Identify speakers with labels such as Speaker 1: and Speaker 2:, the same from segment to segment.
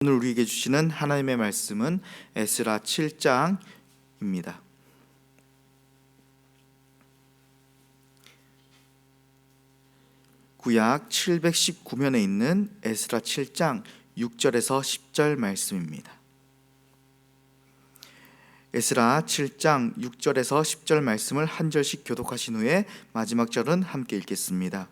Speaker 1: 오늘 우리에게 주시는 하나님의 말씀은 에스라 7장입니다. 구약 719면에 있는 에스라 7장 6절에서 10절 말씀입니다. 에스라 7장 6절에서 10절 말씀을 한 절씩 교독하신 후에 마지막 절은 함께 읽겠습니다.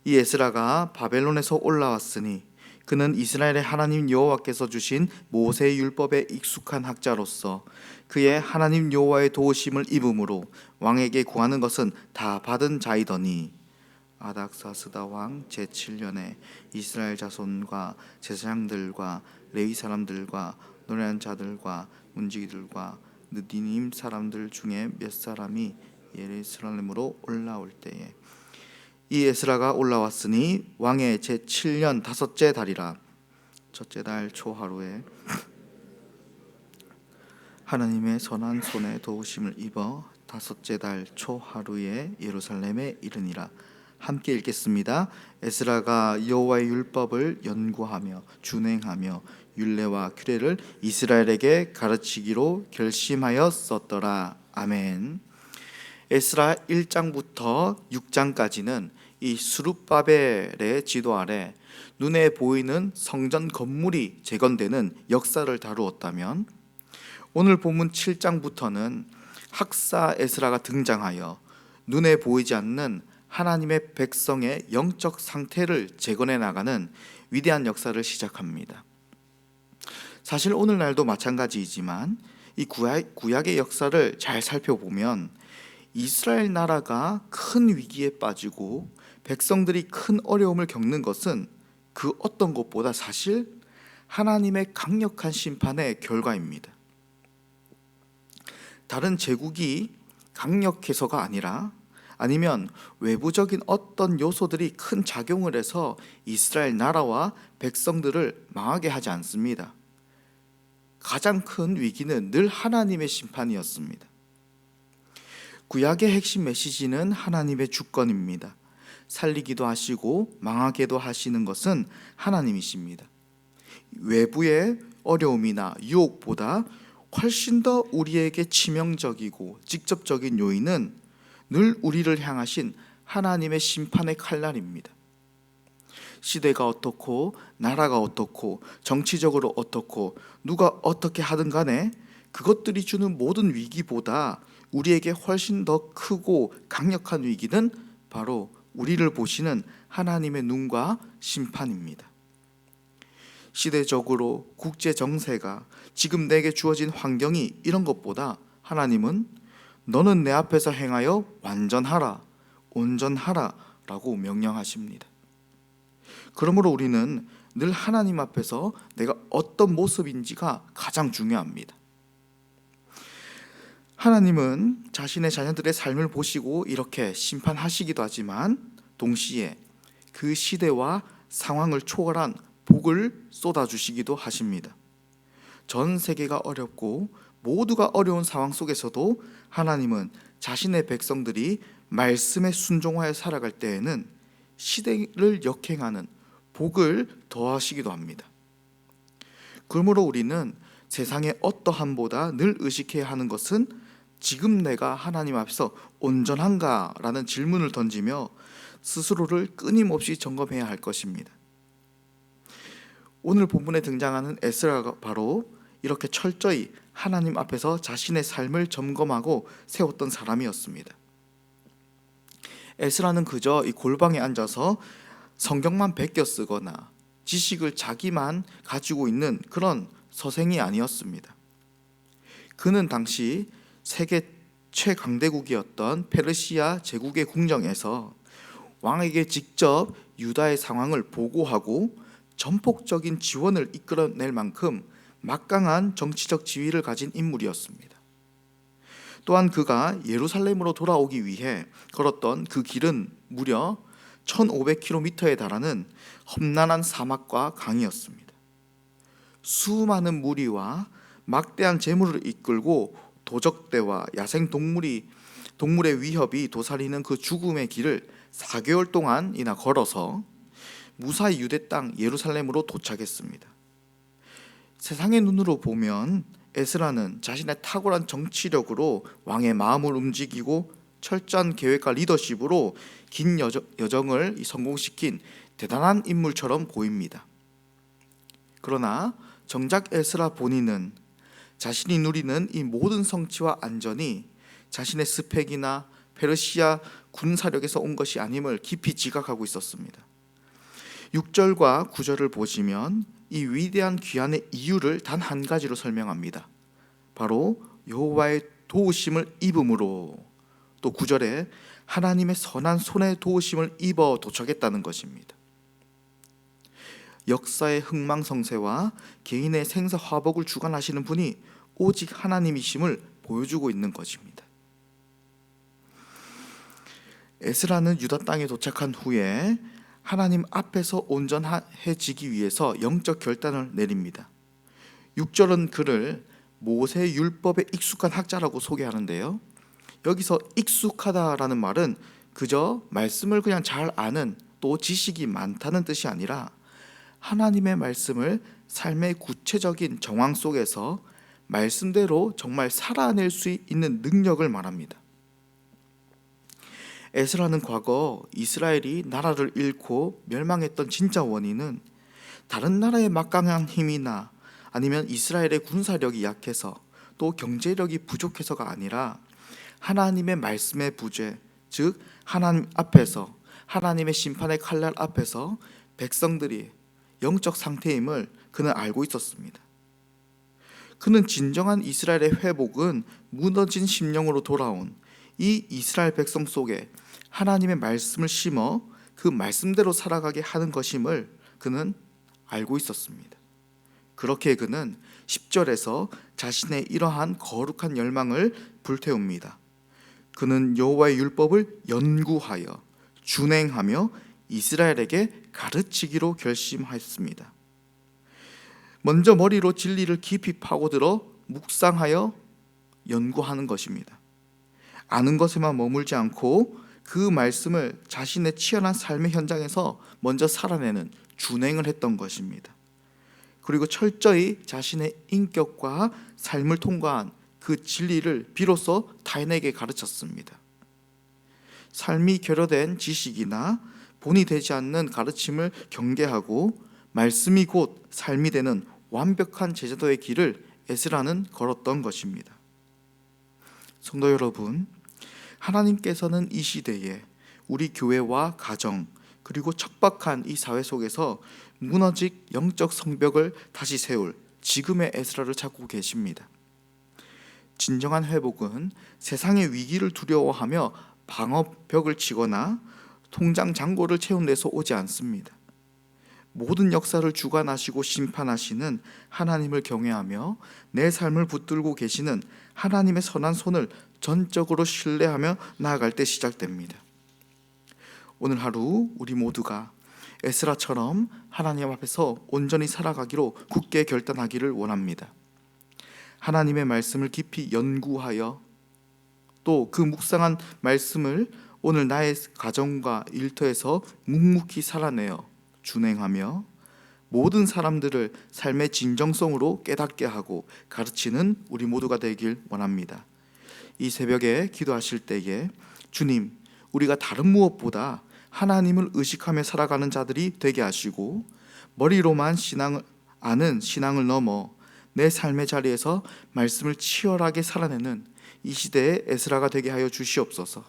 Speaker 1: 이 에스라가 바벨론에서 올라왔으니 그는 이스라엘의 하나님 여호와께서 주신 모세의 율법에 익숙한 학자로서 그의 하나님 여호와의 도우심을 입음으로 왕에게 구하는 것은 다 받은 자이더니 아닥사스다 왕 제7년에 이스라엘 자손과 제사장들과 레위 사람들과 노래하는 자들과 문지기들과 느디님 사람들 중에 몇 사람이 예루살렘으로 올라올 때에 이 에스라가 올라왔으니 왕의 제7년 다섯째 달이라 첫째 달 초하루에 하나님의 선한 손에 도우심을 입어 다섯째 달 초하루에 예루살렘에 이르니라. 함께 읽겠습니다. 에스라가 여호와의 율법을 연구하며 준행하며 율례와 규례를 이스라엘에게 가르치기로 결심하였었더라. 아멘. 에스라 1장부터 6장까지는 이 스룹바벨의 지도 아래 눈에 보이는 성전 건물이 재건되는 역사를 다루었다면, 오늘 본문 7장부터는 학사 에스라가 등장하여 눈에 보이지 않는 하나님의 백성의 영적 상태를 재건해 나가는 위대한 역사를 시작합니다. 사실 오늘날도 마찬가지이지만 이 구약의 역사를 잘 살펴보면 이스라엘 나라가 큰 위기에 빠지고 백성들이 큰 어려움을 겪는 것은 그 어떤 것보다 사실 하나님의 강력한 심판의 결과입니다. 다른 제국이 강력해서가 아니라, 아니면 외부적인 어떤 요소들이 큰 작용을 해서 이스라엘 나라와 백성들을 망하게 하지 않습니다. 가장 큰 위기는 늘 하나님의 심판이었습니다. 구약의 핵심 메시지는 하나님의 주권입니다. 살리기도 하시고 망하게도 하시는 것은 하나님이십니다. 외부의 어려움이나 유혹보다 훨씬 더 우리에게 치명적이고 직접적인 요인은 늘 우리를 향하신 하나님의 심판의 칼날입니다. 시대가 어떻고 나라가 어떻고 정치적으로 어떻고 누가 어떻게 하든 간에 그것들이 주는 모든 위기보다 우리에게 훨씬 더 크고 강력한 위기는 바로 우리를 보시는 하나님의 눈과 심판입니다. 시대적으로 국제 정세가, 지금 내게 주어진 환경이 이런 것보다 하나님은 너는 내 앞에서 행하여 완전하라, 온전하라 라고 명령하십니다. 그러므로 우리는 늘 하나님 앞에서 내가 어떤 모습인지가 가장 중요합니다. 하나님은 자신의 자녀들의 삶을 보시고 이렇게 심판하시기도 하지만 동시에 그 시대와 상황을 초월한 복을 쏟아주시기도 하십니다. 전 세계가 어렵고 모두가 어려운 상황 속에서도 하나님은 자신의 백성들이 말씀에 순종하여 살아갈 때에는 시대를 역행하는 복을 더하시기도 합니다. 그러므로 우리는 세상의 어떠함보다 늘 의식해야 하는 것은 지금 내가 하나님 앞에서 온전한가? 라는 질문을 던지며 스스로를 끊임없이 점검해야 할 것입니다. 오늘 본문에 등장하는 에스라가 바로 이렇게 철저히 하나님 앞에서 자신의 삶을 점검하고 세웠던 사람이었습니다. 에스라는 그저 이 골방에 앉아서 성경만 베껴 쓰거나 지식을 자기만 가지고 있는 그런 서생이 아니었습니다. 그는 당시 세계 최강대국이었던 페르시아 제국의 궁정에서 왕에게 직접 유다의 상황을 보고하고 전폭적인 지원을 이끌어낼 만큼 막강한 정치적 지위를 가진 인물이었습니다. 또한 그가 예루살렘으로 돌아오기 위해 걸었던 그 길은 무려 1500km에 달하는 험난한 사막과 강이었습니다. 수많은 무리와 막대한 재물을 이끌고 도적대와 야생 동물의 위협이 도사리는 그 죽음의 길을 4개월 동안이나 걸어서 무사히 유대 땅 예루살렘으로 도착했습니다. 세상의 눈으로 보면 에스라는 자신의 탁월한 정치력으로 왕의 마음을 움직이고 철저한 계획과 리더십으로 긴 여정을 성공시킨 대단한 인물처럼 보입니다. 그러나 정작 에스라 본인은 자신이 누리는 이 모든 성취와 안전이 자신의 스펙이나 페르시아 군사력에서 온 것이 아님을 깊이 지각하고 있었습니다. 6절과 9절을 보시면 이 위대한 귀환의 이유를 단 한 가지로 설명합니다. 바로 여호와의 도우심을 입음으로, 또 9절에 하나님의 선한 손의 도우심을 입어 도착했다는 것입니다. 역사의 흥망성쇠와 개인의 생사화복을 주관하시는 분이 오직 하나님이심을 보여주고 있는 것입니다. 에스라는 유다 땅에 도착한 후에 하나님 앞에서 온전해지기 위해서 영적 결단을 내립니다. 6절은 그를 모세 율법에 익숙한 학자라고 소개하는데요, 여기서 익숙하다라는 말은 그저 말씀을 그냥 잘 아는, 또 지식이 많다는 뜻이 아니라 하나님의 말씀을 삶의 구체적인 정황 속에서 말씀대로 정말 살아낼 수 있는 능력을 말합니다. 에스라는 과거 이스라엘이 나라를 잃고 멸망했던 진짜 원인은 다른 나라의 막강한 힘이나 아니면 이스라엘의 군사력이 약해서 또 경제력이 부족해서가 아니라 하나님의 말씀의 부재, 즉 하나님 앞에서, 하나님의 심판의 칼날 앞에서 백성들이 영적 상태임을 그는 알고 있었습니다. 그는 진정한 이스라엘의 회복은 무너진 심령으로 돌아온 이 이스라엘 백성 속에 하나님의 말씀을 심어 그 말씀대로 살아가게 하는 것임을 그는 알고 있었습니다. 그렇게 그는 10절에서 자신의 이러한 거룩한 열망을 불태웁니다. 그는 여호와의 율법을 연구하여 준행하며 이스라엘에게 가르치기로 결심하였습니다. 먼저 머리로 진리를 깊이 파고들어 묵상하여 연구하는 것입니다. 아는 것에만 머물지 않고 그 말씀을 자신의 치열한 삶의 현장에서 먼저 살아내는 준행을 했던 것입니다. 그리고 철저히 자신의 인격과 삶을 통과한 그 진리를 비로소 타인에게 가르쳤습니다. 삶이 결여된 지식이나 본이 되지 않는 가르침을 경계하고 말씀이 곧 삶이 되는 완벽한 제자도의 길을 에스라는 걸었던 것입니다. 성도 여러분, 하나님께서는 이 시대에 우리 교회와 가정, 그리고 척박한 이 사회 속에서 무너진 영적 성벽을 다시 세울 지금의 에스라를 찾고 계십니다. 진정한 회복은 세상의 위기를 두려워하며 방어벽을 치거나 통장 잔고를 채운 데서 오지 않습니다. 모든 역사를 주관하시고 심판하시는 하나님을 경외하며 내 삶을 붙들고 계시는 하나님의 선한 손을 전적으로 신뢰하며 나아갈 때 시작됩니다. 오늘 하루 우리 모두가 에스라처럼 하나님 앞에서 온전히 살아가기로 굳게 결단하기를 원합니다. 하나님의 말씀을 깊이 연구하여 또 그 묵상한 말씀을 오늘 나의 가정과 일터에서 묵묵히 살아내어 준행하며 모든 사람들을 삶의 진정성으로 깨닫게 하고 가르치는 우리 모두가 되길 원합니다. 이 새벽에 기도하실 때에 주님, 우리가 다른 무엇보다 하나님을 의식하며 살아가는 자들이 되게 하시고 머리로만 신앙을 아는 신앙을 넘어 내 삶의 자리에서 말씀을 치열하게 살아내는 이 시대의 에스라가 되게 하여 주시옵소서.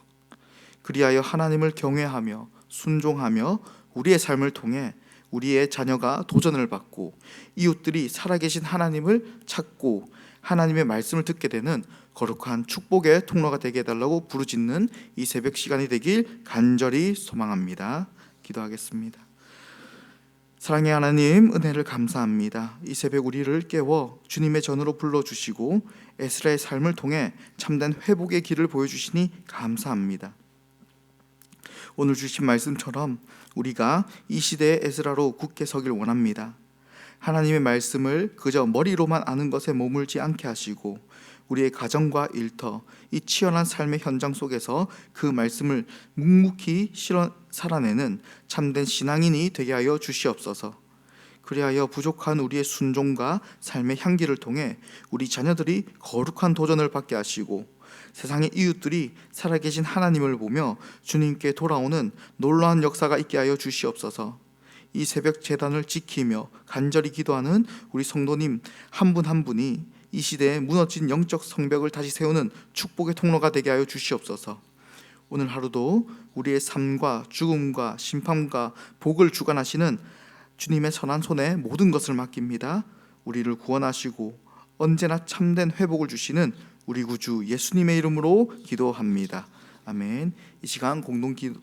Speaker 1: 그리하여 하나님을 경외하며 순종하며 우리의 삶을 통해 우리의 자녀가 도전을 받고 이웃들이 살아계신 하나님을 찾고 하나님의 말씀을 듣게 되는 거룩한 축복의 통로가 되게 해달라고 부르짖는 이 새벽 시간이 되길 간절히 소망합니다. 기도하겠습니다. 사랑의 하나님, 은혜를 감사합니다. 이 새벽 우리를 깨워 주님의 전으로 불러주시고 에스라의 삶을 통해 참된 회복의 길을 보여주시니 감사합니다. 오늘 주신 말씀처럼 우리가 이 시대의 에스라로 굳게 서길 원합니다. 하나님의 말씀을 그저 머리로만 아는 것에 머물지 않게 하시고 우리의 가정과 일터, 이 치열한 삶의 현장 속에서 그 말씀을 묵묵히 실어 살아내는 참된 신앙인이 되게 하여 주시옵소서. 그리하여 부족한 우리의 순종과 삶의 향기를 통해 우리 자녀들이 거룩한 도전을 받게 하시고 세상의 이웃들이 살아계신 하나님을 보며 주님께 돌아오는 놀라운 역사가 있게 하여 주시옵소서. 이 새벽 제단을 지키며 간절히 기도하는 우리 성도님 한 분 한 분이 이 시대에 무너진 영적 성벽을 다시 세우는 축복의 통로가 되게 하여 주시옵소서. 오늘 하루도 우리의 삶과 죽음과 심판과 복을 주관하시는 주님의 선한 손에 모든 것을 맡깁니다. 우리를 구원하시고 언제나 참된 회복을 주시는 우리 구주 예수님의 이름으로 기도합니다. 아멘. 이 시간 공동 기도